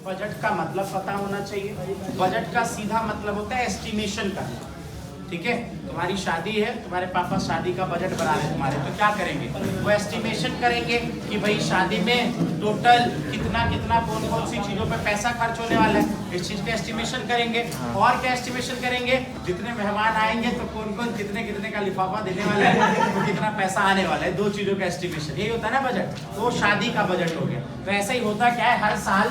Budget का मतलब पता होना चाहिए। बजट का सीधा मतलब होता है एस्टिमेशन करना, ठीक है। तुम्हारी शादी है, तुम्हारे पापा शादी का बजट बना रहे तुम्हारे, तो क्या करेंगे, वो एस्टिमेशन करेंगे कि भाई शादी में टोटल कितना कितना कौन कौन सी चीज़ों पे पैसा खर्च होने वाला है, इस चीज़ का एस्टिमेशन करेंगे। और क्या एस्टिमेशन करेंगे, जितने मेहमान आएंगे तो कौन कौन कितने कितने का लिफाफा देने वाला है, तो कितना पैसा आने वाला है, दो चीज़ों का एस्टिमेशन, यही होता है ना बजट। तो शादी का बजट हो गया। तो ऐसा ही होता क्या है, हर साल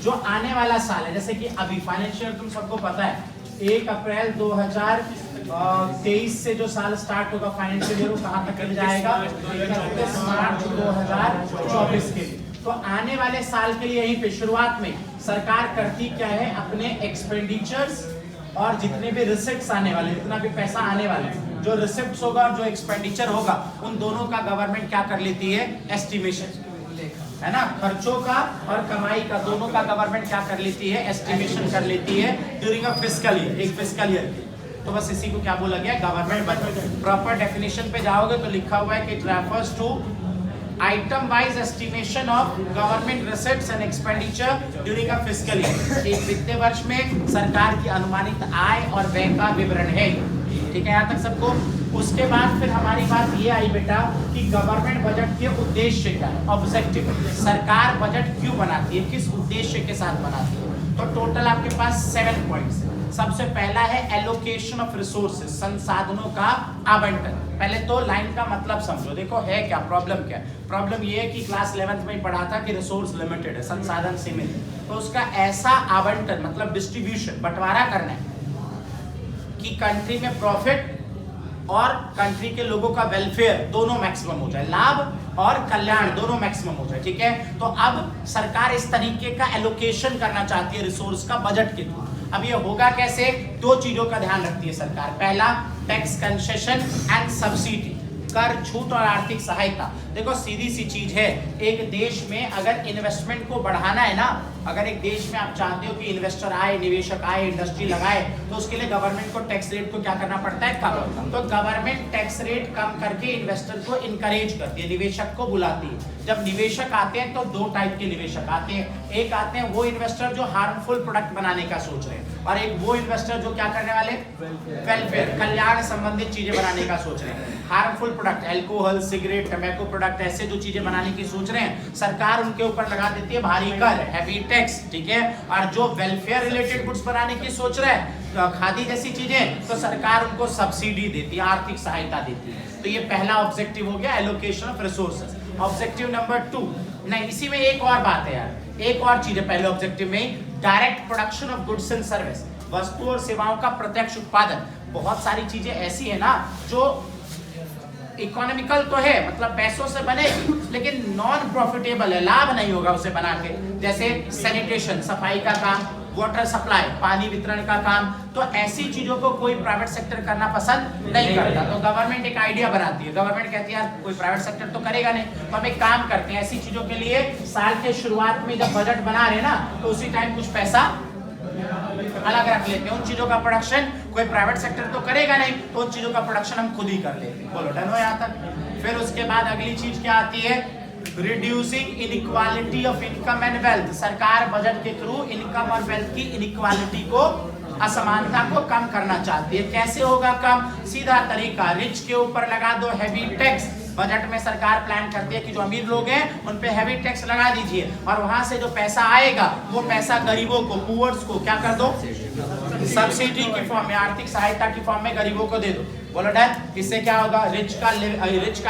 जो आने वाला साल है, जैसे कि अभी फाइनेंशियल तुम सबको पता है 1 अप्रैल 2023 से जो साल स्टार्ट होगा फाइनेंशियल ईयर, वो कहाँ तक चल जाएगा, 31 मार्च 2024 के लिए। तो आने वाले साल के लिए यहीं पे शुरुआत में सरकार करती क्या है, अपने एक्सपेंडिचर्स और जितने भी रिसिप्ट्स आने वाले, जितना भी पैसा आने वाला है, जो रिसिप्ट्स होगा और जो एक्सपेंडिचर होगा, उन दोनों का गवर्नमेंट क्या कर लेती है, एस्टिमेशन, है ना। खर्चों का और कमाई का दोनों का गवर्नमेंट क्या कर लेती है, एस्टिमेशन कर लेती है ड्यूरिंग अ फिस्कल ईयर, एक फिस्कल ईयर की। तो बस इसी को क्या बोला गया, गवर्नमेंट बजट। प्रॉपर डेफिनेशन पे जाओगे तो लिखा हुआ है कि it refers to item wise estimation of government receipts and expenditure during a fiscal year. एक वित्तीय वर्ष में सरकार की अनुमानित आय और व्यय का विवरण है, ठीक है, यहाँ तक सबको। उसके बाद फिर हमारी बात ये आई बेटा कि गवर्नमेंट बजट के उद्देश्य क्या है, ऑब्जेक्टिव, सरकार बजट क्यों बनाती है, किस उद्देश्य के साथ बनाती है। तो टोटल आपके पास 7 पॉइंट्स है। सबसे पहला है एलोकेशन ऑफ रिसोर्सेज, संसाधनों का आवंटन। पहले तो लाइन का मतलब समझो, देखो है क्या प्रॉब्लम, क्या प्रॉब्लम ये है कि क्लास 11th में ही पढ़ा था कि रिसोर्स लिमिटेड है, संसाधन सीमित है। तो उसका ऐसा आवंटन मतलब डिस्ट्रीब्यूशन, बंटवारा करना है कि कंट्री में प्रॉफिट और कंट्री के लोगों का वेलफेयर दोनों मैक्सिमम हो जाए, लाभ और कल्याण दोनों मैक्सिमम हो जाए, ठीक है। तो अब सरकार इस तरीके का एलोकेशन करना चाहती है रिसोर्स का बजट के थ्रू। अब ये होगा कैसे, दो चीजों का ध्यान रखती है सरकार। पहला, टैक्स कंसेशन एंड सब्सिडी, कर छूट और आर्थिक सहायता। देखो सीधी सी चीज है, एक देश में अगर इन्वेस्टमेंट को बढ़ाना है ना, अगर एक देश में आप चाहते हो कि इन्वेस्टर आए, निवेशक आए, इंडस्ट्री लगाए, तो उसके लिए गवर्नमेंट को टैक्स रेट को क्या करना पड़ता है, कम। तो गवर्नमेंट टैक्स रेट कम करके इन्वेस्टर को इनकरेज करती है, निवेशक को बुलाती है। जब निवेशक आते हैं तो दो टाइप के निवेशक आते हैं, एक आते हैं वो इन्वेस्टर जो हार्मफुल प्रोडक्ट बनाने का सोच रहे हैं, और एक वो इन्वेस्टर जो क्या करने वाले, वेलफेयर, कल्याण संबंधित चीजें बनाने का सोच रहे हैं। Harmful product, alcohol, cigarette, tobacco product, ऐसे जो चीजें बनाने की सोच रहे हैं, सरकार उनके ऊपर लगा देती है भारी कर, हैवी टैक्स, ठीक है। और जो वेलफेयर रिलेटेड गुड्स बनाने की सोच रहे हैं, खादी जैसी चीजें, तो सरकार उनको सब्सिडी देती है, आर्थिक सहायता देती है। तो ये पहला ऑब्जेक्टिव हो गया, allocation of resources. Objective number 2, नहीं इसी में एक और बात है यार, एक और चीज है पहले ऑब्जेक्टिव में, direct production of goods and service, वस्तु और सेवाओं का प्रत्यक्ष उत्पादन। बहुत सारी चीजें ऐसी है ना जो इकोनॉमिकल तो है, मतलब पैसों से बनेगी, लेकिन नॉन प्रॉफिटेबल है, लाभ नहीं होगा उसे बना के। जैसे सैनिटेशन, सफाई का काम, वाटर सप्लाई, पानी वितरण का काम। तो ऐसी चीजों को कोई प्राइवेट सेक्टर करना पसंद नहीं करता। तो गवर्नमेंट एक आइडिया बनाती है, गवर्नमेंट कहती है यार कोई प्राइवेट सेक्टर तो करेगा नहीं, तो हम एक काम करते हैं, ऐसी चीजों के लिए साल के शुरुआत में जब बजट बना रहे ना, तो उसी टाइम कुछ पैसा अलग रख लेते हैं। उन चीजों का प्रोडक्शन कोई प्राइवेट सेक्टर तो करेगा नहीं, तो उन चीजों का प्रोडक्शन हम खुद ही कर लेते हैं। बोलो डन हो यहाँ तक। फिर उसके बाद अगली चीज क्या आती है, reducing inequality of income and wealth. सरकार बजट के थ्रू इनकम और वेल्थ की इनइक्वालिटी को, असमानता को कम करना चाहती है। कैसे होगा कम, सीधा तरीका, रिच के ऊपर लगा दो हैवी टैक्स। बजट में सरकार प्लान करती है कि जो अमीर लोग हैं उन पे हैवी टैक्स लगा दीजिए, और वहां से जो पैसा आएगा वो पैसा गरीबों को, पुअर्स को क्या कर दो, सब्सिडी की फॉर्म में, आर्थिक सहायता की फॉर्म में गरीबों को दे दो। बोलो डन। इससे क्या होगा, रिच का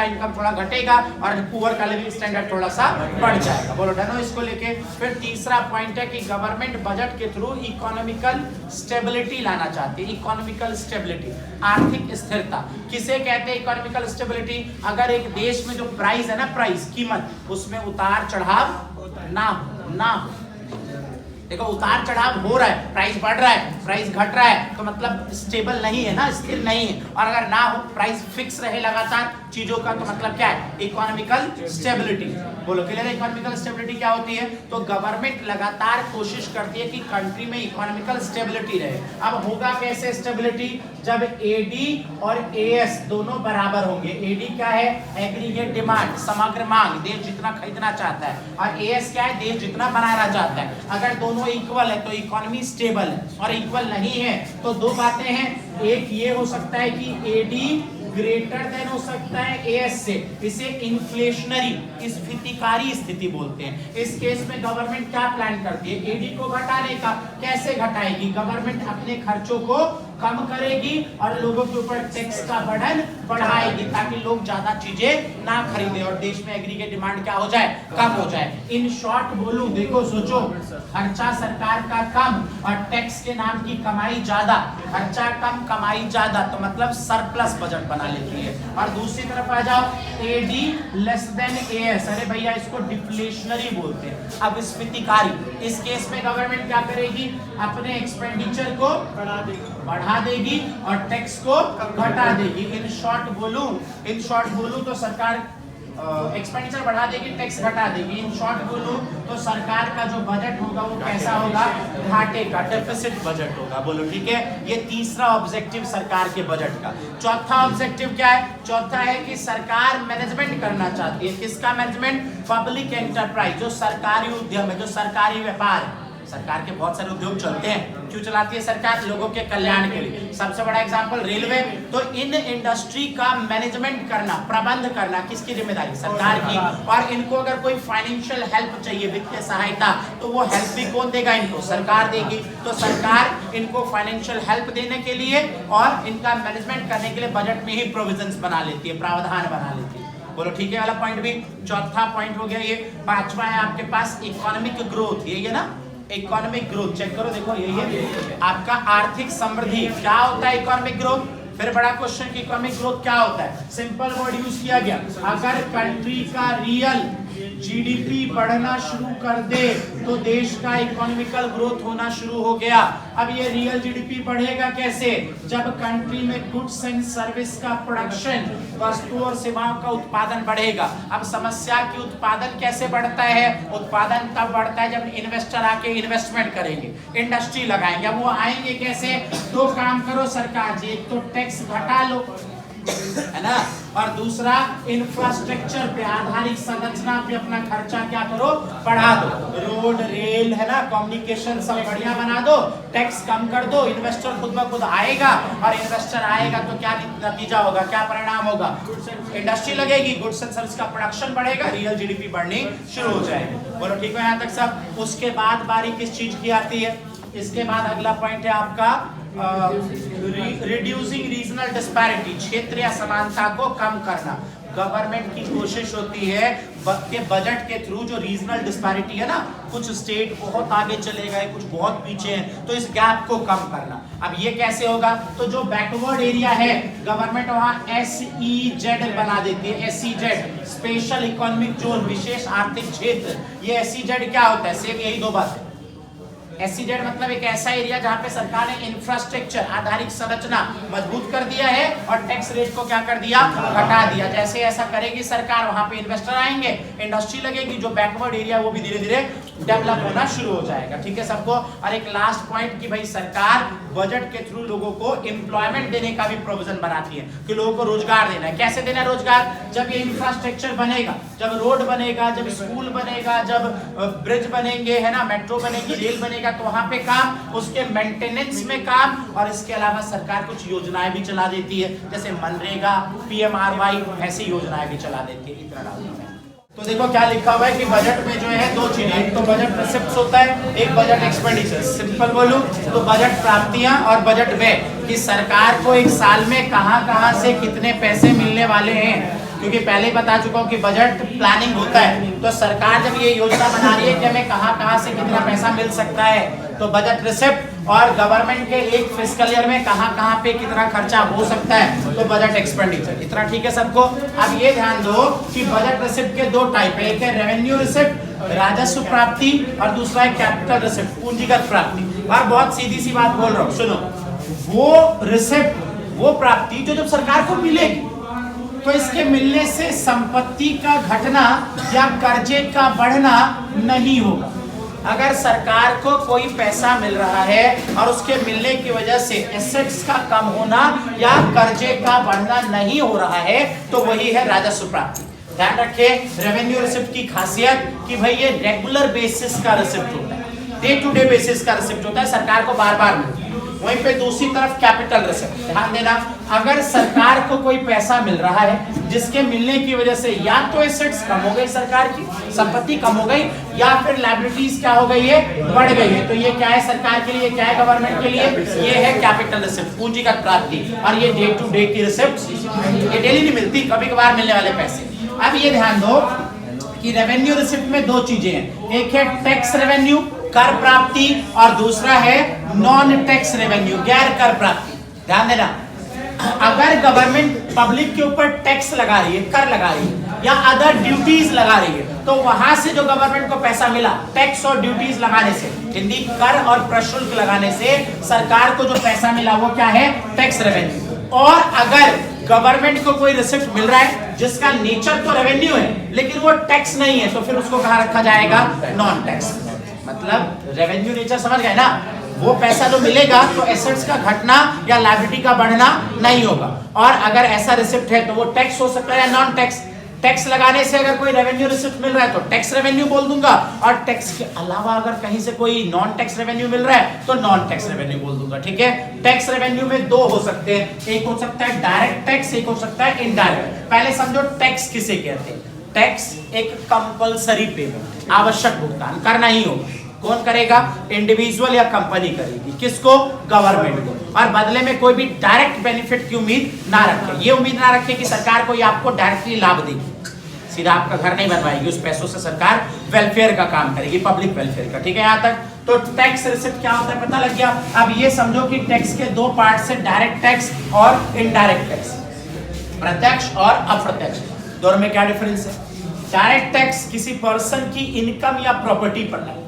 इनकम थोड़ा घटेगा और पुअर का लिविंग स्टैंडर्ड थोड़ा सा बढ़ जाएगा। बोलो डन हो इसको लेके। फिर तीसरा पॉइंट है कि गवर्नमेंट बजट के थ्रू इकोनॉमिकल स्टेबिलिटी लाना चाहती है। इकोनॉमिकल स्टेबिलिटी, आर्थिक स्थिरता। किसे कहते हैं इकोनॉमिकल स्टेबिलिटी, अगर एक देश में जो प्राइस है ना, प्राइस कीमत, उसमें उतार चढ़ाव ना हो। देखो उतार चढ़ाव हो रहा है, प्राइस बढ़ रहा है, प्राइस घट रहा है, तो मतलब स्टेबल नहीं है ना, स्थिर नहीं है। और अगर ना हो, प्राइस फिक्स रहे लगातार, चीजों का, तो मतलब क्या है, इकोनॉमिकल स्टेबिलिटी। बोलो क्लियर है? इकोनॉमिकल स्टेबिलिटी क्या होती है? तो गवर्नमेंट लगातार कोशिश करती है कि कंट्री में इकोनॉमिकल स्टेबिलिटी रहे। अब होगा कैसे स्टेबिलिटी? जब एडी और एएस दोनों बराबर होंगे। एडी क्या है? एग्रीगेट डिमांड, समग्र मांग, देश जितना खरीदना चाहता है, और एएस क्या है? देश जितना बनाना चाहता है। अगर दोनों इक्वल है तो इकोनॉमी स्टेबल है, और इक्वल नहीं है तो दो बातें हैं। एक ये हो सकता है कि एडी ग्रेटर देन हो सकता है एएस से, इसे इन्फ्लेशनरी, स्फीतिकारी स्थिति बोलते हैं। इस केस में गवर्नमेंट क्या प्लान करती है? एडी को घटाने का। कैसे घटाएगी? गवर्नमेंट अपने खर्चों को कम करेगी और लोगों के ऊपर टैक्स का बर्डन बढ़ाएगी, ताकि लोग ज्यादा चीजें ना खरीदे और देश में एग्रीगेट डिमांड क्या हो जाए? कम हो जाए। इन शॉर्ट बोलूं, देखो सोचो, खर्चा सरकार का कम और टैक्स के नाम की कमाई ज्यादा। खर्चा कम, कमाई ज्यादा, तो मतलब सरप्लस बजट बना लेती है। और दूसरी तरफ आ जाओ, एडी लेस देन एएस, अरे भैया इसको डिफ्लेशनरी बोलते हैं। अब स्फीतिकारी, इस केस में गवर्नमेंट क्या करेगी? अपने एक्सपेंडिचर को बढ़ा देगी और टैक्स को घटा देगी। इन शॉर्ट बोलूं तो सरकार एक्सपेंडिचर बढ़ा देगी, टैक्स घटा देगी। इन शॉर्ट बोलूं तो सरकार का जो बजट होगा वो कैसा होगा? घाटे का, डेफिसिट बजट होगा। बोलो ठीक है? ये तीसरा ऑब्जेक्टिव सरकार के बजट का। चौथा ऑब्जेक्टिव क्या है? चौथा है कि सरकार मैनेजमेंट करना चाहती है। किसका मैनेजमेंट? पब्लिक एंटरप्राइज, जो सरकारी उद्यम है, जो सरकारी व्यापार है। सरकार के बहुत सारे उद्योग चलते हैं। क्यों चलाती है सरकार? लोगों के कल्याण के लिए। सबसे बड़ा एग्जांपल रेलवे। तो इन इंडस्ट्री का मैनेजमेंट करना, प्रबंध करना किसकी जिम्मेदारी? सरकार की। और इनको अगर कोई फाइनेंशियल हेल्प चाहिए, वित्तीय सहायता, तो वो हेल्प भी कौन देगा? इनको सरकार देगी। तो सरकार इनको फाइनेंशियल हेल्प देने के लिए और इनका मैनेजमेंट करने के लिए बजट में ही प्रोविजंस बना लेती है, प्रावधान बना लेती है। बोलो ठीक है? वाला पॉइंट भी चौथा पॉइंट हो गया ये। पांचवा है आपके पास इकोनॉमिक ग्रोथ। ये है ना, इकोनॉमिक ग्रोथ। चेक करो, देखो यही है आपका आर्थिक समृद्धि। क्या होता है इकोनॉमिक ग्रोथ? फिर बड़ा क्वेश्चन कि इकोनॉमिक ग्रोथ क्या होता है? सिंपल वर्ड यूज किया गया। अगर कंट्री का रियल जीडीपी बढ़ना शुरू कर दे तो देश का इकोनॉमिकल ग्रोथ होना शुरू हो गया। अब ये रियल जीडीपी बढ़ेगा कैसे? जब कंट्री में गुड्स एंड सर्विस का प्रोडक्शन, वस्तु और सेवाओं का उत्पादन बढ़ेगा। अब समस्या की उत्पादन कैसे बढ़ता है? उत्पादन तब बढ़ता है जब इन्वेस्टर आके इन्वेस्टमेंट करेंगे, इंडस्ट्री लगाएंगे। अब वो आएंगे कैसे? दो काम करो सरकार जी, एक तो टैक्स घटा लो, है ना, और दूसरा इंफ्रास्ट्रक्चर पे, आधारिक संरचना पे अपना खर्चा क्या करो? बढ़ा दो। रोड, रेल, है ना, कम्युनिकेशन सब बढ़िया बना दो, टैक्स कम कर दो, इन्वेस्टर खुद ब खुद आएगा। और इन्वेस्टर आएगा तो क्या नतीजा होगा, क्या परिणाम होगा? इंडस्ट्री लगेगी, गुड्स एंड सर्विस का प्रोडक्शन बढ़ेगा, रियल जीडीपी बढ़नी शुरू हो जाएगी। बोलो ठीक है यहाँ तक सब? उसके बाद बारी किस चीज की आती है? इसके बाद अगला पॉइंट है आपका रिड्यूसिंग रीजनल डिस्पैरिटी, क्षेत्रीय असमानता को कम करना। गवर्नमेंट की कोशिश होती है के बजट के थ्रू जो रीजनल डिस्पैरिटी है ना, कुछ स्टेट बहुत आगे चले गए, कुछ बहुत पीछे हैं, तो इस गैप को कम करना। अब ये कैसे होगा? तो जो बैकवर्ड एरिया है गवर्नमेंट वहां SEZ बना देती है। SEZ स्पेशल इकोनॉमिक जोन, विशेष आर्थिक क्षेत्र। ये SEZ क्या होता है? सेम यही दो बातें। SEZ मतलब एक ऐसा एरिया जहां पे सरकार ने इंफ्रास्ट्रक्चर, आधारिक संरचना मजबूत कर दिया है और टैक्स रेट को क्या कर दिया? घटा दिया। जैसे ऐसा करेगी सरकार, वहां पे इन्वेस्टर आएंगे, इंडस्ट्री लगेगी, जो बैकवर्ड एरिया वो भी धीरे धीरे डेवलप होना शुरू हो जाएगा। ठीक है सबको? और एक लास्ट पॉइंट कि भाई सरकार बजट के थ्रू लोगों को एम्प्लॉयमेंट देने का भी प्रोविजन बनाती है कि लोगों को रोजगार देना है। कैसे देना है रोजगार? जब ये इंफ्रास्ट्रक्चर बनेगा, जब रोड बनेगा, जब स्कूल बनेगा, जब ब्रिज बनेंगे, है ना, मेट्रो बनेगी, रेल बनेगा, तो वहां पे काम, उसके मेंटेनेंस में काम। और इसके अलावा सरकार कुछ योजनाएं भी चला देती है, जैसे मनरेगा, PMRY, ऐसी योजनाएं भी चला देती है। इतना डालना है। तो देखो क्या लिखा हुआ है कि बजट में जो है दो चीजें, एक तो बजट रिसिप्ट्स होता है, एक बजट एक्सपेंडिचर। सिंपल बोलूं तो बजट प्राप्तियां और बजट व्यय, कि सरकार को एक साल में कहां से कितने पैसे मिलने वाले हैं। क्योंकि पहले ही बता चुका हूं कि बजट प्लानिंग होता है, तो सरकार जब ये योजना बना रही है कि हमें कहां से कितना पैसा मिल सकता है, तो बजट रिसिप्ट, और गवर्नमेंट के एक फिस्कल ईयर में कहां पे कितना खर्चा हो सकता है, तो बजट एक्सपेंडिचर। इतना ठीक है सबको? अब ये ध्यान दो कि बजट रिसिप्ट के दो टाइप है, एक है रेवेन्यू रिसिप्ट, राजस्व प्राप्ति, और दूसरा है कैपिटल रिसिप्ट, पूंजीगत प्राप्ति। और बहुत सीधी सी बात बोल रहा हूँ, सुनो, वो रिसिप्ट, वो प्राप्ति जो जब सरकार को मिलेगी, तो इसके मिलने से संपत्ति का घटना या कर्जे का बढ़ना नहीं होगा। अगर सरकार को कोई पैसा मिल रहा है और उसके मिलने की वजह से एसेट्स का कम होना या कर्जे का बढ़ना नहीं हो रहा है, तो वही है राजस्व प्राप्ति। ध्यान रखें, रेवेन्यू रिसिप्ट की खासियत कि भाई ये रेगुलर बेसिस का रिसिप्ट होता है, डे टू डे बेसिस का रिसिप्ट होता है, सरकार को बार बार मिलता है। वहीं पे दूसरी तरफ कैपिटल रिसिप्ट, ध्यान देना, अगर सरकार को कोई पैसा मिल रहा है जिसके मिलने की वजह से या तो एसेट्स कम हो गई, सरकार की संपत्ति कम हो गई, या फिर लायबिलिटीज क्या हो गई है, बढ़ गई है, तो ये क्या है सरकार के लिए, क्या है गवर्नमेंट के लिए, ये है कैपिटल रिसिप्ट, पूंजीगत प्राप्ति। और ये डे टू डे की रिसिप्ट, ये डेली नहीं मिलती, कभी कभार मिलने वाले पैसे। अब ये ध्यान दो कि रेवेन्यू रिसिप्ट में दो चीजें हैं, एक है टैक्स रेवेन्यू कर प्राप्ति और दूसरा है नॉन टैक्स रेवेन्यू गैर कर प्राप्ति। ध्यान देना, अगर गवर्नमेंट पब्लिक के ऊपर टैक्स लगा रही है, कर लगा रही है या अदर ड्यूटीज लगा रही है, तो वहां से जो गवर्नमेंट को पैसा मिला टैक्स और ड्यूटीज लगाने से, हिंदी कर और प्रशुल्क लगाने से सरकार को जो पैसा मिला वो क्या है, टैक्स रेवेन्यू। और अगर गवर्नमेंट को कोई रिसिप्ट मिल रहा है जिसका नेचर तो रेवेन्यू है लेकिन वो टैक्स नहीं है, तो फिर उसको कहाँ रखा जाएगा, नॉन टैक्स। मतलब रेवेन्यू नेचर समझ गए ना, वो पैसा जो मिलेगा तो एसेट्स का घटना या लायबिलिटी का बढ़ना नहीं होगा। और अगर ऐसा रिसिप्ट है तो वो टैक्स हो सकता है या नॉन टैक्स। टैक्स लगाने से अगर कोई रेवेन्यू रिसिप्ट मिल रहा है तो टैक्स रेवेन्यू बोल दूंगा, और टैक्स के अलावा अगर कहीं से कोई नॉन टैक्स रेवेन्यू मिल रहा है तो नॉन टैक्स रेवेन्यू बोल दूंगा। ठीक है, टैक्स रेवेन्यू में दो हो सकते हैं, एक हो सकता है डायरेक्ट टैक्स, एक हो सकता है इनडायरेक्ट। पहले समझो टैक्स किसे कहते हैं। टैक्स एक कंपलसरी पेमेंट, आवश्यक भुगतान करना ही होगा। कौन करेगा, इंडिविजुअल या कंपनी करेगी, किसको, गवर्नमेंट को। और बदले में कोई भी डायरेक्ट बेनिफिट की उम्मीद ना रखे, ये उम्मीद ना रखे कि सरकार कोई आपको डायरेक्टली लाभ देगी, सीधा आपका घर नहीं बनवाएगी, उस पैसों से सरकार वेलफेयर का काम करेगी, पब्लिक वेलफेयर का। ठीक है, यहाँ तक तो टैक्स रिसिप्ट क्या होता है पता लग गया। अब ये समझो कि टैक्स के दो पार्ट से, डायरेक्ट टैक्स और इनडायरेक्ट टैक्स, प्रत्यक्ष और अप्रत्यक्ष, दोनों में क्या डिफरेंस है। डायरेक्ट टैक्स किसी पर्सन की इनकम या प्रॉपर्टी पर लगता है,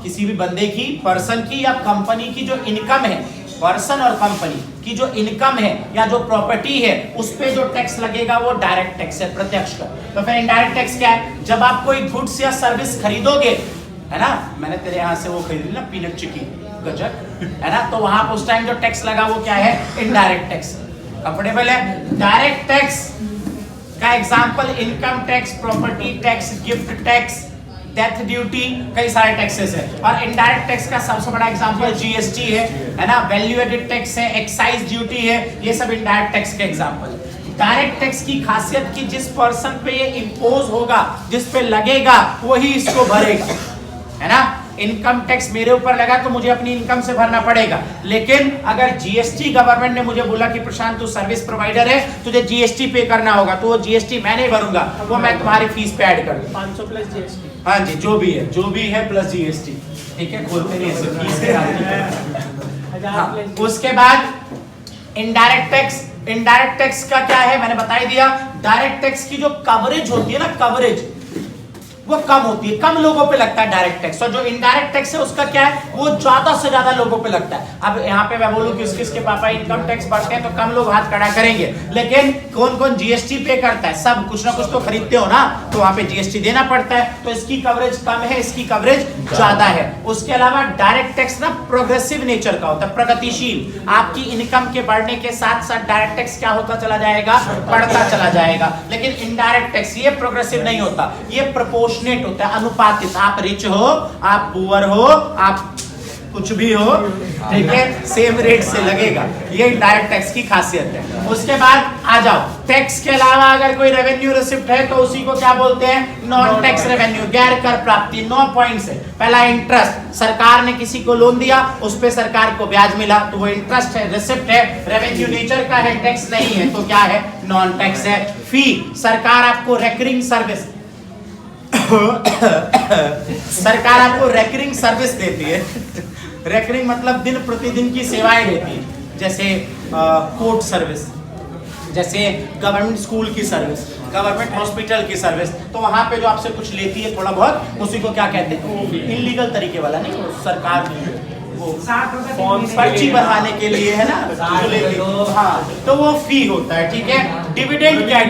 किसी भी बंदे की, पर्सन की या कंपनी की जो इनकम है, पर्सन और कंपनी की जो इनकम है या जो प्रॉपर्टी है, उस पे जो टैक्स लगेगा वो डायरेक्ट टैक्स है, प्रत्यक्ष का। तो फिर इनडायरेक्ट टैक्स क्या है, जब आप कोई गुड्स या सर्विस खरीदोगे, है ना, मैंने तेरे यहाँ से वो खरीदी ना पीनट चिक्की गजक, है ना, तो वहां पर उस टाइम जो टैक्स लगा वो क्या है, इनडायरेक्ट टैक्स। कंफर्टेबल है। डायरेक्ट टैक्स का example income tax, property tax, gift tax, death duty, कई सारे टैक्सेस है। और इनडायरेक्ट टैक्स का सबसे बड़ा एग्जांपल जीएसटी है ना, वैल्यू एडेड टैक्स है, एक्साइज ड्यूटी है, ये सब इनडायरेक्ट टैक्स के एग्जांपल है। डायरेक्ट टैक्स की खासियत कि जिस पर्सन पे ये इंपोज होगा, जिस पे लगेगा वही इसको भरेगा, है ना। इनकम टैक्स मेरे ऊपर लगा तो मुझे अपनी इनकम से भरना पड़ेगा, लेकिन अगर जीएसटी गवर्नमेंट ने मुझे बोला कि प्रशांत तू सर्विस प्रोवाइडर है, तुझे जीएसटी पे करना होगा, तो वो जीएसटी मैं नहीं भरूंगा, वो मैं तुम्हारी फीस पे ऐड कर दूं, 500 प्लस जीएसटी। हाँ जी, जो भी है प्लस जीएसटी। ठीक है, खोलते नहीं ऐसे फीस के। हाँ, उसके बाद इनडायरेक्ट टैक्स। इनडायरेक्ट टैक्स का क्या है, मैंने बता ही दिया। डायरेक्ट टैक्स की जो कवरेज होती है ना, कवरेज वो कम होती है, कम लोगों पे लगता है डायरेक्ट टैक्स। और जो इनडायरेक्ट टैक्स है उसका क्या है, वो ज्यादा से ज्यादा लोगों पे लगता है। अब यहाँ पे मैं बोलूं किस किस के पापा इनकम टैक्स भरते हैं तो कम लोग हाथ खड़ा करेंगे, लेकिन कौन कौन जीएसटी पे करता है, सब कुछ ना कुछ तो खरीदते हो ना, तो वहां पे जीएसटी देना पड़ता है। तो इसकी कवरेज कम है, इसकी कवरेज ज्यादा है। उसके अलावा डायरेक्ट टैक्स ना प्रोग्रेसिव नेचर का होता है, प्रगतिशील। आपकी इनकम के बढ़ने के साथ साथ डायरेक्ट टैक्स क्या होता चला जाएगा, बढ़ता चला जाएगा। लेकिन इनडायरेक्ट टैक्स ये प्रोग्रेसिव नहीं होता, ये प्रोपोर्शनेट होता है, अनुपातित। आप रिच हो, आप पुअर हो, आप कुछ भी हो, ठीक है, सेम रेट से लगेगा। ये डायरेक्ट टैक्स की खासियत है। उसके बाद आ जाओ, टैक्स के अलावा अगर कोई रेवेन्यू रिसिप्ट है तो उसी को क्या बोलते हैं, नॉन टैक्स रेवेन्यू, गैर कर प्राप्ति। 9 पॉइंट्स है। पहला इंटरेस्ट, सरकार ने किसी को लोन दिया, उस पे सरकार को ब्याज मिला, तो वो इंटरेस्ट है, रिसिप्ट है, रेवेन्यू नेचर का है, टैक्स नहीं है, तो क्या है, नॉन टैक्स है। फी, सरकार आपको रेकरिंग सर्विस सरकार आपको रेकरिंग सर्विस देती है। रेकरिंग मतलब दिन प्रतिदिन की सेवाएं देती है, जैसे कोर्ट सर्विस, जैसे गवर्नमेंट स्कूल की सर्विस, गवर्नमेंट हॉस्पिटल की सर्विस। तो वहां पे जो आपसे कुछ लेती है थोड़ा बहुत, उसी को क्या कहते हैं, इलीगल तरीके वाला नहीं, सरकार वो पर्ची बढ़ाने के लिए है ना, हाँ, तो वो फी होता है, ठीक है। डिविडेंड क्या है?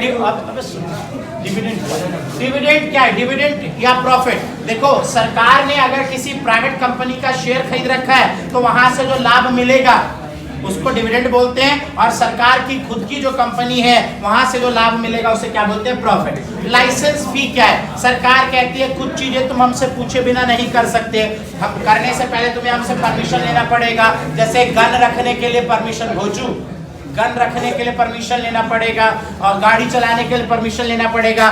डिविडेंड क्या है? डिविडेंड या प्रॉफिट। देखो, सरकार ने अगर किसी प्राइवेट कंपनी का शेयर खरीद रखा है तो वहां से जो लाभ मिलेगा उसको डिविडेंड बोलते हैं, और सरकार की खुद की जो कंपनी है वहां से जो लाभ मिलेगा उसे क्या बोलते हैं? प्रॉफिट। लाइसेंस फी क्या है? सरकार कहती है कुछ चीजें तुम हमसे पूछे बिना नहीं कर सकते, हम करने से पहले तुम्हें हमसे परमिशन लेना पड़ेगा। जैसे गन रखने के लिए परमिशन, भोजू गन रखने के लिए परमिशन लेना पड़ेगा, और गाड़ी चलाने के लिए परमिशन लेना पड़ेगा,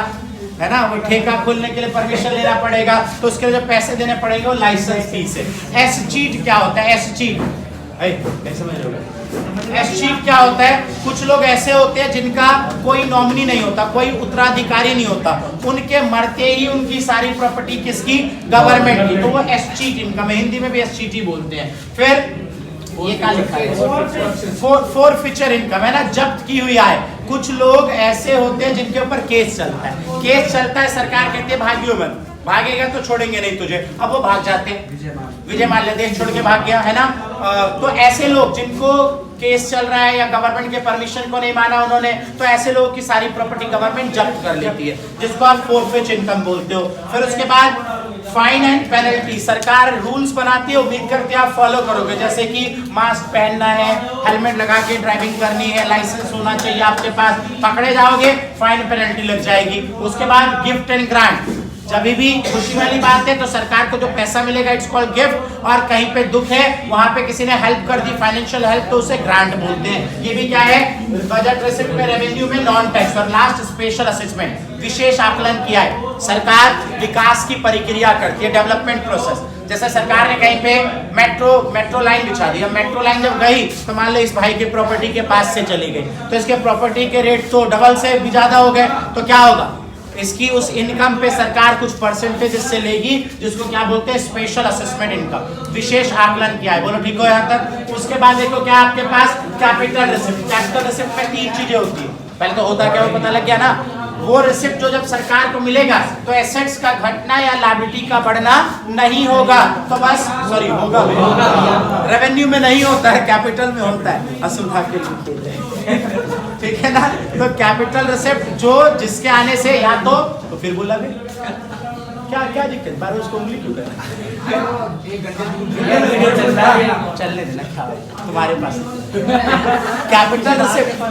है ना, वो ठेका खोलने के लिए परमिशन लेना पड़ेगा, तो उसके लिए जो पैसे देने पड़ेंगे वो लाइसेंस फीस है। एसचीट क्या होता है? एसचीट एसचीट क्या होता है? कुछ लोग ऐसे होते हैं जिनका कोई नॉमिनी नहीं होता, कोई उत्तराधिकारी नहीं होता, उनके मरते ही उनकी सारी प्रॉपर्टी किसकी? गवर्नमेंट की, तो वो एसचीट इनकम है, हिंदी में भी एसचीट ही बोलते हैं। फिर ये क्या लिखा है? फोरफिचर इनकम है ना, जब्त की हुई आय। कुछ लोग ऐसे होते हैं जिनके ऊपर केस चलता है, केस चलता है, सरकार कहती है भागियो मत, भागेगा तो छोड़ेंगे नहीं तुझे, अब वो भाग जाते हैं। विजय माल्या देश छोड़ के भाग गया, है ना। तो ऐसे लोग जिनको केस चल रहा है या गवर्नमेंट के परमिशन को नहीं माना उन्होंने, तो ऐसे लोगों की सारी प्रॉपर्टी गवर्नमेंट जब्त कर लेती है, जिसको आप फोरफिच इनकम बोलते हो। फिर उसके बाद फाइन एंड पेनल्टी, सरकार रूल्स बनाती है, उम्मीद करती है आप फॉलो करोगे, जैसे कि मास्क पहनना है, हेलमेट लगा के ड्राइविंग करनी है, लाइसेंस होना चाहिए आपके पास, पकड़े जाओगे फाइन पेनल्टी लग जाएगी। उसके बाद गिफ्ट एंड ग्रांट, जब भी खुशी वाली बात है तो सरकार को जो पैसा मिलेगा इट्स कॉल्ड गिफ्ट, और कहीं पे दुख है वहां पे किसी ने हेल्प कर दी, फाइनेंशियल हेल्प, तो उसे ग्रांट बोलते हैं। ये भी क्या है? बजट रिसिप्ट में, रेवेन्यू में नॉन टैक्स। और लास्ट स्पेशल असेसमेंट, विशेष आकलन किया है। सरकार विकास की प्रक्रिया करती है, डेवलपमेंट प्रोसेस। जैसे सरकार ने कहीं पे मेट्रो लाइन बिछा दी, अब मेट्रो लाइन जब गई तो मान लो इस भाई की प्रॉपर्टी के पास से चली गई, तो इसके प्रॉपर्टी के रेट तो डबल से भी ज्यादा हो गए, तो क्या होगा? इसकी उस इनकम पे सरकार कुछ परसेंटेज इससे लेगी, जिसको क्या बोलते हैं? स्पेशल असेसमेंट इनकम, विशेष आकलन किया है। बोलो ठीक हो यहाँ तक? उसके बाद देखो क्या आपके पास? Capital receipt. कैपिटल रिसिप्ट में 3 चीजें होती है। पहले तो होता क्या, वो पता लग गया ना। वो रिसिप्ट जो जब सरकार को मिलेगा तो एसेट्स का घटना या लायबिलिटी का बढ़ना नहीं होगा, तो बस सॉरी होगा, रेवेन्यू में नहीं होता है, कैपिटल में होता है। असुविधा के लिए ठीक है ना। तो कैपिटल रिसिप्ट जो जिसके आने से या तो फिर बोला भी क्या दिक्कत, बार उसको उंगली क्यों कर चलने देना तुम्हारे पास। कैपिटल रिसिप्ट,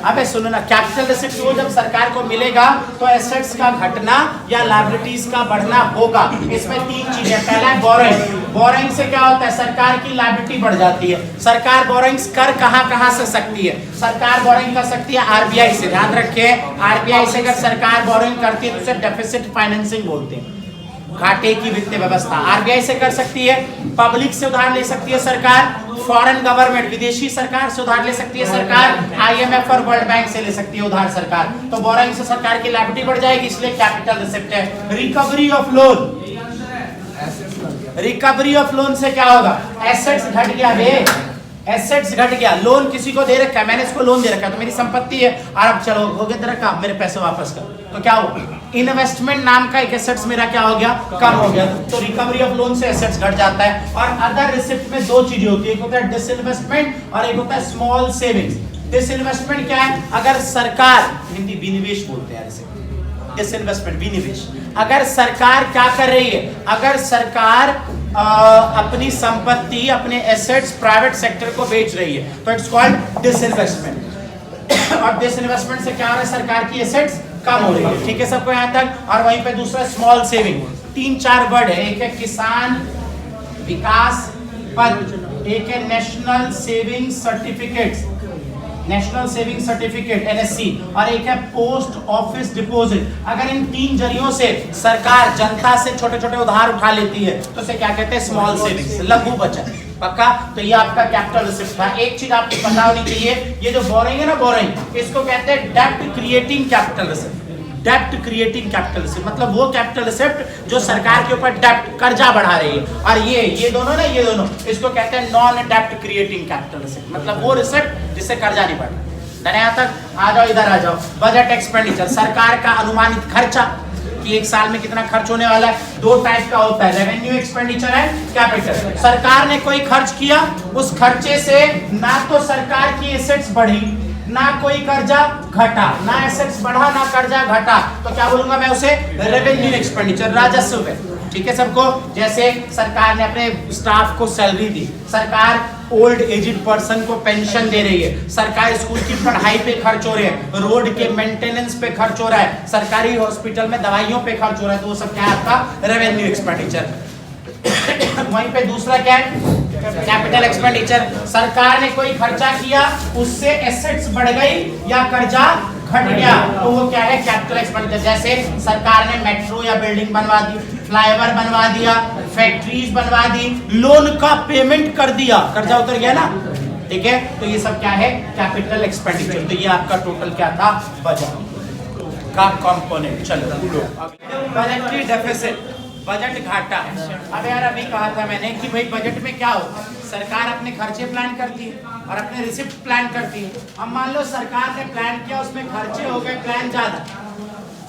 अबे सुनो ना, कैपिटल रिसिप्ट वो जब सरकार को मिलेगा तो एसेट्स का घटना या लायबिलिटीज का बढ़ना होगा। इसमें 3 चीजें, पहला है बोरोइंग। बोरोइंग से क्या होता है? सरकार की लायबिलिटी बढ़ जाती है। सरकार बोरोइंग्स कर कहां से सकती है? सरकार बोरोइंग कर सकती है आरबीआई से, ध्यान रखें, आरबीआई से अगर सरकार बोरोइंग करती है तो उसे डेफिसिट फाइनेंसिंग बोलते हैं, घाटे की वित्तीय व्यवस्था। आरबीआई से कर सकती है, पब्लिक से उधार ले सकती है सरकार, फॉरेन गवर्नमेंट विदेशी सरकार से उधार ले सकती है सरकार, आईएमएफ और वर्ल्ड बैंक से ले सकती है उधार सरकार। तो बोरोइंग से सरकार की लायबिलिटी बढ़ जाएगी, इसलिए कैपिटल रिसिप्ट है। Recovery of loan, recovery of loan से क्या होगा? एसेट्स घट गया बे, एसेट्स घट गया, लोन किसी को दे रखा है, मैंने इसको लोन दे रखा है तो मेरी संपत्ति है, और अब चलो हो गया तेरा काम, मेरे पैसे वापस कर, तो क्या हुआ? इन्वेस्टमेंट नाम का एक एसेट्स मेरा क्या हो गया? कम हो गया। तो रिकवरी ऑफ लोन से एसेट्स घट जाता है। और अदर रिसिप्ट में 2 चीजें होती है, एक होता है डिसइन्वेस्टमेंट और एक होता है स्मॉल सेविंग्स। डिसइन्वेस्टमेंट क्या है? अगर सरकार, हिंदी विनिवेश बोलते हैं इसे, डिसइन्वेस्टमेंट विनिवेश। अगर सरकार क्या कर रही है? अगर सरकार अपनी संपत्ति, अपने एसेट्स प्राइवेट सेक्टर को बेच रही है तो इट्स कॉल्ड डिसइन्वेस्टमेंट। और डिसइन्वेस्टमेंट से क्या हो रहा है? सरकार की एसेट्स कम हो रही है। ठीक है सबको यहाँ तक? और वहीं पे दूसरा स्मॉल सेविंग, 3-4 वर्ड है, एक है किसान विकास पत्र, एक है national saving certificates, national saving certificate NSC, और एक है पोस्ट ऑफिस डिपॉजिट। अगर इन 3 जरियों से सरकार जनता से छोटे छोटे उधार उठा लेती है तो इसे क्या कहते हैं? स्मॉल सेविंग्स, लघु बचत। पक्का? तो ये आपका कैपिटल रिसिप्ट था। एक चीज आपको पता होनी चाहिए, ये जो बोरिंग है ना, बोरिंग, इसको कहते हैं डेब्ट क्रिएटिंग कैपिटल रिसिप्ट। डेब्ट क्रिएटिंग कैपिटल रिसिप्ट मतलब वो कैपिटल रिसिप्ट जो सरकार के ऊपर डेब्ट, कर्जा बढ़ा रही है। और ये दोनों ना, ये दोनों, इसको कहते हैं नॉन डेब्ट क्रिएटिंग कैपिटल रिसिप्ट, मतलब वो रिसिप्ट जिससे कर्जा नहीं बढ़ा। यहाँ तक आ जाओ, इधर आ जाओ। बजट एक्सपेंडिचर, सरकार का अनुमानित खर्चा। कि एक साल में कितना खर्च होने वाला है। दो टाइप का होता है, रेवेन्यू एक्सपेंडिचर है कैपिटल। सरकार ने कोई खर्च किया, उस खर्चे से ना तो सरकार की एसेट्स बढ़ी ना कोई कर्जा घटा, ना एसेट्स बढ़ा ना कर्जा घटा, तो क्या बोलूंगा मैं उसे, रेवेन्यू एक्सपेंडिचर, राजस्व है। ठीक है सबको। जैसे सरकार ने अपने स्टाफ को सैलरी दी, सरकार ओल्ड एजिड पर्सन को पेंशन दे रही है, सरकार स्कूल की पढ़ाई पे खर्च हो रही है, रोड के मेंटेनेंस पे खर्च हो रहा है, सरकारी हॉस्पिटल में दवाइयों पे खर्च हो रहा है, तो वो सब क्या है आपका रेवेन्यू एक्सपेंडिचर। वहीं पे दूसरा क्या है, कैपिटल एक्सपेंडिचर। सरकार ने कोई खर्चा किया, उससे एसेट्स बढ़ गई या कर्जा घट गया, तो वो क्या है, कैपिटल एक्सपेंडिचर। जैसे सरकार ने मेट्रो या बिल्डिंग बनवा दी, फ्लाईओवर बनवा दिया, फैक्ट्रीज बनवा दी, लोन का पेमेंट कर दिया, कर्जा उतर गया ना, ठीक है, तो ये सब क्या है, कैपिटल एक्सपेंडिचर। तो ये आपका टोटल क्या था, बजट का कंपोनेंट। चलो बजटरी डेफिसिट, बजट घाटा है। अब यार अभी कहा था मैंने कि भाई बजट में क्या होता है, सरकार अपने खर्चे प्लान करती है और अपने रिसिप्ट प्लान करती है। अब मान लो सरकार ने प्लान किया, उसमें खर्चे हो गए प्लान ज्यादा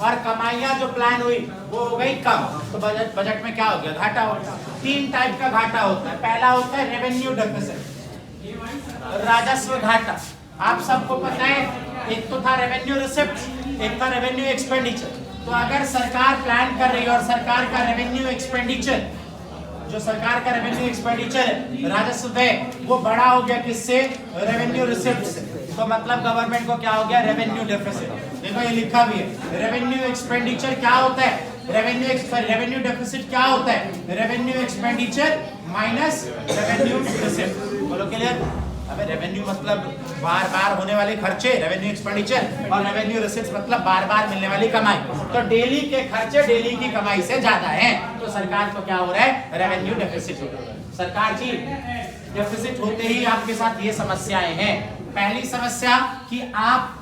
और कमाइयां जो प्लान हुई वो हो गई कम, तो बजट में क्या हो गया, घाटा हो गया। तीन टाइप का घाटा होता है। पहला होता है रेवेन्यू डेफिसिट, राजस्व घाटा। आप सबको पता है, एक तो था रेवेन्यू रिसिप्ट, एक था रेवेन्यू एक्सपेंडिचर। तो अगर सरकार प्लान कर रही है और सरकार का रेवेन्यू एक्सपेंडिचर, जो सरकार का रेवेन्यू एक्सपेंडिचर है, राजस्व है, वो बड़ा हो गया किससे, रेवेन्यू रिसिप्ट से, तो मतलब गवर्नमेंट को क्या हो गया, रेवेन्यू डेफिसिट। देखो ये लिखा भी है, रेवेन्यू एक्सपेंडिचर क्या होता है, रेवेन्यू डेफिसिट क्या होता है, revenue expenditure minus revenue receipt. बोलो क्लियर। अबे रेवेन्यू मतलब बार बार होने वाले खर्चे, रेवेन्यू एक्सपेंडिचर, और रेवेन्यू रिसिप्ट मतलब बार बार मिलने वाली कमाई। तो डेली के खर्चे डेली की कमाई से ज्यादा हैं, तो सरकार को क्या हो रहा है, रेवेन्यू डेफिसिट हो रहा है। सरकार जी डेफिसिट होते ही आपके साथ ये समस्याएं हैं। पहली समस्या कि आप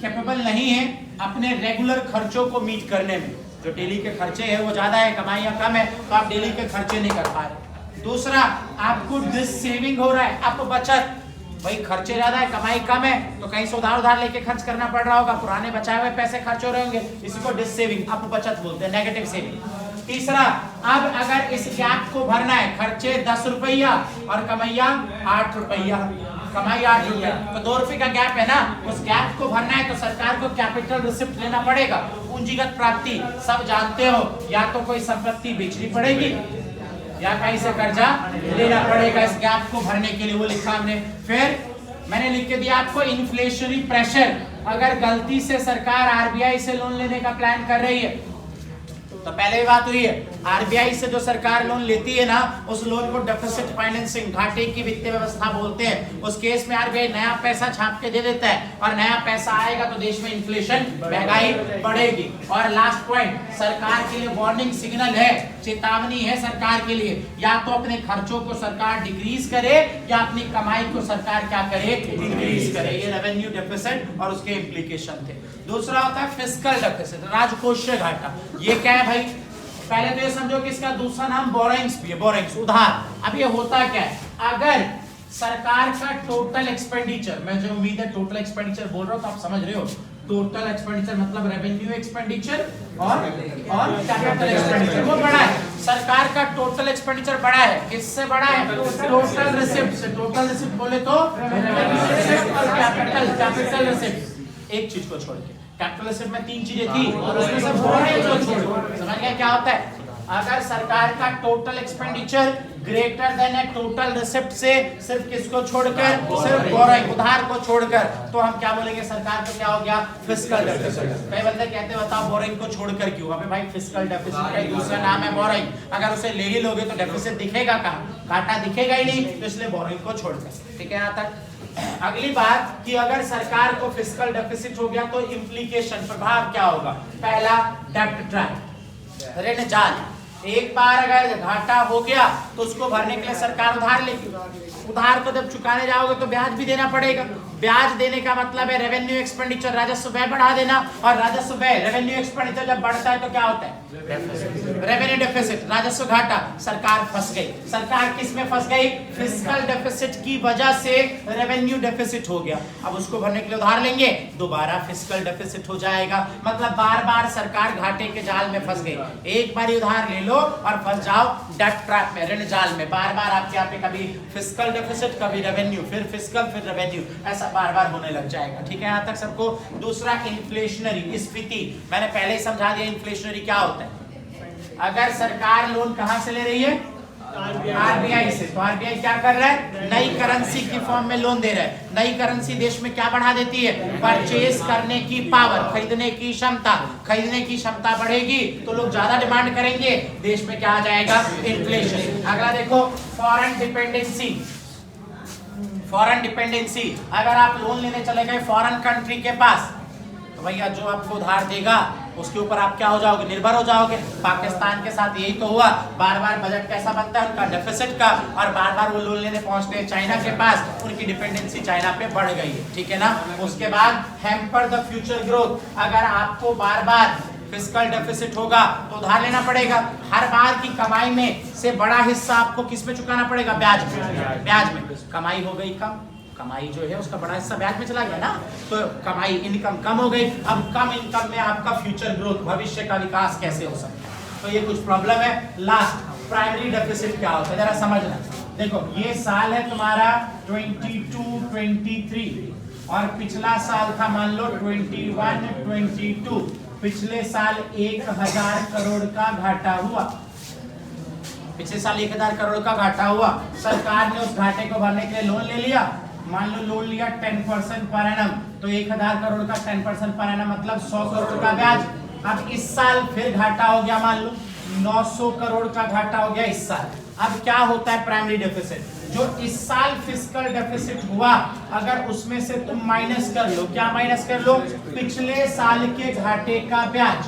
कैपेबल नहीं है अपने रेगुलर खर्चों को मीट करने में। जो डेली के खर्चे हैं वो ज्यादा है, कमाइयां कम है, तो आप डेली के खर्चे नहीं कर पा रहे। दूसरा, आपको डिस सेविंग हो रहा है, आप बचत, भाई खर्चे ज्यादा है कमाई कम है, तो कहीं से उधार लेके खर्च करना पड़ रहा होगा, पुराने बचाए हुए पैसे खर्च हो रहे होंगे, इसी को डिस सेविंग, आप बचत बोलते हैं, नेगेटिव सेविंग। तीसरा, अब अगर इस गैप को भरना है, खर्चे 10 रुपया और कमाइया 8 रुपया, कमाई 8 रुपया, तो 2 रुपए का गैप है ना, उस गैप को भरना है तो सरकार को कैपिटल रिसिप्ट लेना पड़ेगा। पूंजीगत प्राप्ति सब जानते हो, या तो कोई संपत्ति बेचनी पड़ेगी या कहीं से कर्जा लेना पड़ेगा इस गैप को भरने के लिए, वो लिखा हमने। फिर मैंने लिख के दिया आपको इन्फ्लेशनरी प्रेशर। अगर गलती से सरकार आरबीआई से लोन लेने का प्लान कर रही है, तो पहले ही बात हुई है, आरबीआई से जो सरकार लोन लेती है ना, उस लोन को डेफिसिट फाइनेंसिंग, घाटे की वित्तीय व्यवस्था बोलते हैं। उस केस में आरबीआई नया पैसा छाप के दे देता है, और नया पैसा आएगा तो देश में इन्फ्लेशन, महंगाई बढ़ेगी। और लास्ट पॉइंट, सरकार के लिए वार्निंग सिग्नल है, चेतावनी है सरकार के लिए, या तो अपने खर्चों को सरकार डिक्रीज करे या अपनी कमाई को सरकार क्या करे, इंक्रीज करे। ये रेवेन्यू डेफिसिट और उसके इम्प्लीकेशन थे। दूसरा होता है फिस्कल डेफिसिट, राजकोषीय घाटा। ये क्या है भाई, पहले तो ये समझो कि इसका दूसरा नाम बोरिंग्स भी है, बोरिंग्स, उधार। अब ये होता क्या है, अगर सरकार का टोटल एक्सपेंडिचर, मैं जो उम्मीद है टोटल एक्सपेंडिचर बोल रहा हूं तो आप समझ रहे हो, टोटल एक्सपेंडिचर मतलब रेवेन्यू एक्सपेंडिचर और कैपिटल एक्सपेंडिचर, वो बड़ा है। सरकार का टोटल एक्सपेंडिचर बड़ा है, किससे बड़ा है, टोटल रिसिप्ट से। टोटल रिसिप्ट बोले तो रेवेन्यू रिसिप्ट और कैपिटल रिसिप्ट, एक चीज को छोड़ के। कैपिटल रिसिप्ट में 3 चीजें थी और उसमें से बोरिंग को छोड़, समझ गए क्या होता है। अगर सरकार का टोटल एक्सपेंडिचर ग्रेटर देन ए टोटल रिसिप्ट से, सिर्फ किसको छोड़कर, सिर्फ बोरिंग, उधार को छोड़कर, तो हम क्या बोलेंगे, सरकार को क्या हो गया, फिस्कल डेफिसिट। कई बंदे कहते हैं बताओ बोरिंग को छोड़कर क्यों, अबे भाई फिस्कल डेफिसिट का दूसरा नाम है बोरिंग। अगर उसे ले ही लोगे तो डेफिसिट दिखेगा कहाँ, घाटा दिखेगा ही नहीं, तो इसलिए बोरिंग को छोड़कर। ठीक है यहाँ तक। अगली बात कि अगर सरकार को फिस्कल डेफिसिट हो गया तो इम्प्लीकेशन, प्रभाव क्या होगा। पहला, डेब्ट ट्रैप, ऋण जाल। एक बार अगर घाटा हो गया तो उसको भरने के लिए सरकार उधार लेगी। उधार को जब चुकाने जाओगे तो ब्याज भी देना पड़ेगा। ब्याज देने का मतलब है रेवेन्यू एक्सपेंडिचर, राजस्व व्यय बढ़ा देना। और राजस्व व्यय रेवेन्यू एक्सपेंडिचर जब बढ़ता है तो क्या होता है? रेवेन्यू डेफिसिट, राजस्व घाटा। सरकार फंस गई। सरकार किस में फंस गई? फिस्कल डेफिसिट की वजह से रेवेन्यू डेफिसिट हो गया। अब उसको भरने के लिए उधार लेंगे, दोबारा फिस्कल डेफिसिट हो जाएगा। मतलब बार बार सरकार घाटे के जाल में फंस गई। एक बार उधार ले लो और फंस जाओ डेट ट्रैप में, ऋण जाल में। बार बार आपके यहाँ पे कभी फिस्कल डेफिसिट, कभी रेवेन्यू, फिर फिस्कल, फिर रेवेन्यू, ऐसा बार बार होने लग जाएगा। ठीक है, यहाँ तक सबको। दूसरा इन्फ्लेशनरी, स्फीति। मैंने पहले ही समझा दिया इन्फ्लेशनरी क्या होता है। अगर सरकार लोन कहां से ले रही है? आरबीआई से। तो आरबीआई क्या कर रहा है? नई करेंसी की फॉर्म में लोन दे रहा है। नई करेंसी देश में क्या बढ़ा देती है? परचेज करने की पावर, खरीदने की क्षमता। खरीदने की क्षमता बढ़ेगी तो लोग ज्यादा डिमांड करेंगे, देश में क्या आ जाएगा? इन्फ्लेशन। अगला देखो, फॉरेन डिपेंडेंसी। फॉरेन डिपेंडेंसी, अगर आप लोन लेने चले गए फॉरेन कंट्री के पास तो भैया जो आपको उधार देगा उसके ऊपर आप क्या हो जाओगे? निर्भर हो जाओगे। पाकिस्तान के साथ यही तो हुआ। बार बार बजट कैसा बनता है उनका? डेफिसिट का। और बार बार वो लोन लेने पहुंचते हैं चाइना के पास, उनकी डिपेंडेंसी चाइना पे बढ़ गई है। ठीक है ना। उसके बाद हैम्पर द फ्यूचर ग्रोथ। अगर आपको बार बार फिस्कल डेफिसिट होगा तो उधार लेना पड़ेगा। हर बार की कमाई में से बड़ा हिस्सा आपको किस में चुकाना पड़ेगा? ब्याज में। ब्याज में। कमाई हो गई कम, कमाई जो है उसका बड़ा हिस्सा ब्याज में चला गया ना, तो कमाई, इनकम कम हो गई। अब कम इनकम में आपका फ्यूचर ग्रोथ, भविष्य का विकास कैसे हो सकता है? तो ये कुछ प्रॉब्लम है। लास्ट, प्राइमरी डेफिसिट क्या होता है जरा समझना। देखो ये साल है तुम्हारा 22-23 और पिछला साल था मान लो 21-22। पिछले साल 1000 करोड़ का घाटा हुआ। पिछले साल 1000 करोड़ का घाटा हुआ। सरकार ने उस घाटे को भरने के लिए लोन ले लिया। मान लो लोन लिया 10% पर एनम, तो 1000 करोड़ का 10% पर एनम मतलब 100 करोड़ का ब्याज। अब इस साल फिर घाटा हो गया, मान लो 900 करोड़ का घाटा हो गया इस साल। अब क्या होता है प्राइमरी डेफिसिट? जो इस साल फिस्कल डेफिसिट हुआ, अगर उसमें से तुम माइनस कर लो, क्या माइनस कर लो? पिछले साल के घाटे का ब्याज।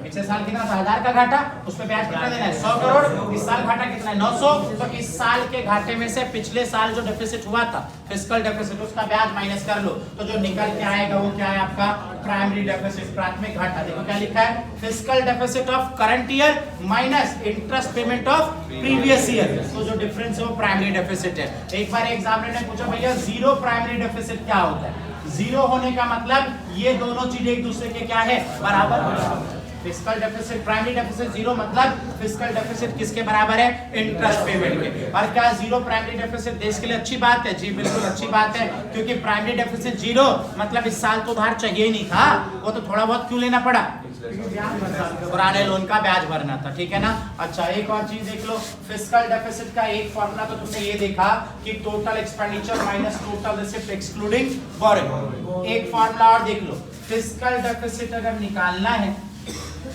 पिछले साल कितना था? 1000 का घाटा, उसमें ब्याज कितना देना है? 100 करोड़। इस साल घाटा कितना है? 900। तो इस साल के घाटे में से पिछले साल जो डेफिसिट हुआ था, फिस्कल डेफिसिट, उसका ब्याज माइनस कर लो, तो जो निकल के आएगा वो क्या है आपका? प्राइमरी डेफिसिट, प्राथमिक घाटा। देखो क्या लिखा है? Fiscal deficit of current year minus interest payment of previous year. तो जो डिफरेंस है वो प्राइमरी डेफिसिट है। एक बार एग्जामिनर ने पूछा भैया जीरो प्राइमरी डेफिसिट क्या होता है? जीरो होने का मतलब ये दोनों चीजें एक दूसरे के क्या है? बराबर। Fiscal deficit, primary deficit zero मतलब फिस्कल डेफिसिट किसके बराबर है? इंटरेस्ट पेमेंट के। और क्या जीरो प्राइमरी डेफिसिट देश के लिए अच्छी बात है? जी बिल्कुल अच्छी बात है, क्योंकि प्राइमरी डेफिसिट जीरो मतलब इस साल तो उधार चाहिए ही नहीं था, वो तो थोड़ा बहुत क्यों लेना पड़ा? पुराने लोन का ब्याज भरना था। ठीक है ना। अच्छा एक और चीज देख लो, फिस्कल डेफिसिट का एक फॉर्मूला तो तुमने ये देखा कि total expenditure minus total receipt excluding boring. एक फॉर्मूला और देख लो, फिस्कल डेफिसिट अगर निकालना है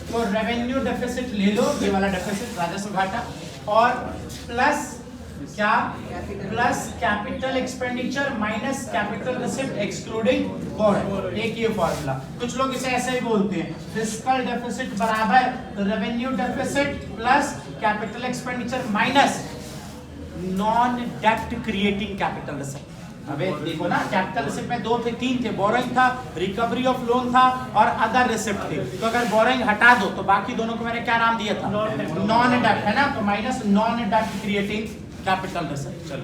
तो रेवेन्यू डेफिसिट ले लो, ये वाला डेफिसिट राजस्व घाटा, और प्लस क्या? Plus capital expenditure minus capital receipt excluding boring. एक ये फॉर्मूला। कुछ लोग इसे ऐसे ही बोलते हैं, फिस्कल डेफिसिट बराबर revenue deficit plus capital expenditure minus non डेप्ट क्रिएटिंग कैपिटल रिसिप्ट। अबे देखो ना, कैपिटल रिसिप्ट में 2 थे, 3 थे। बोरोइंग था, रिकवरी ऑफ लोन था और अदर रिसिप्ट थे। तो अगर बोरोइंग हटा दो तो बाकी दोनों को मैंने क्या नाम दिया था? नॉन डेप्ट, है ना। तो माइनस नॉन डेप्ट क्रिएटिंग कैपिटल रिसिप्ट। चलो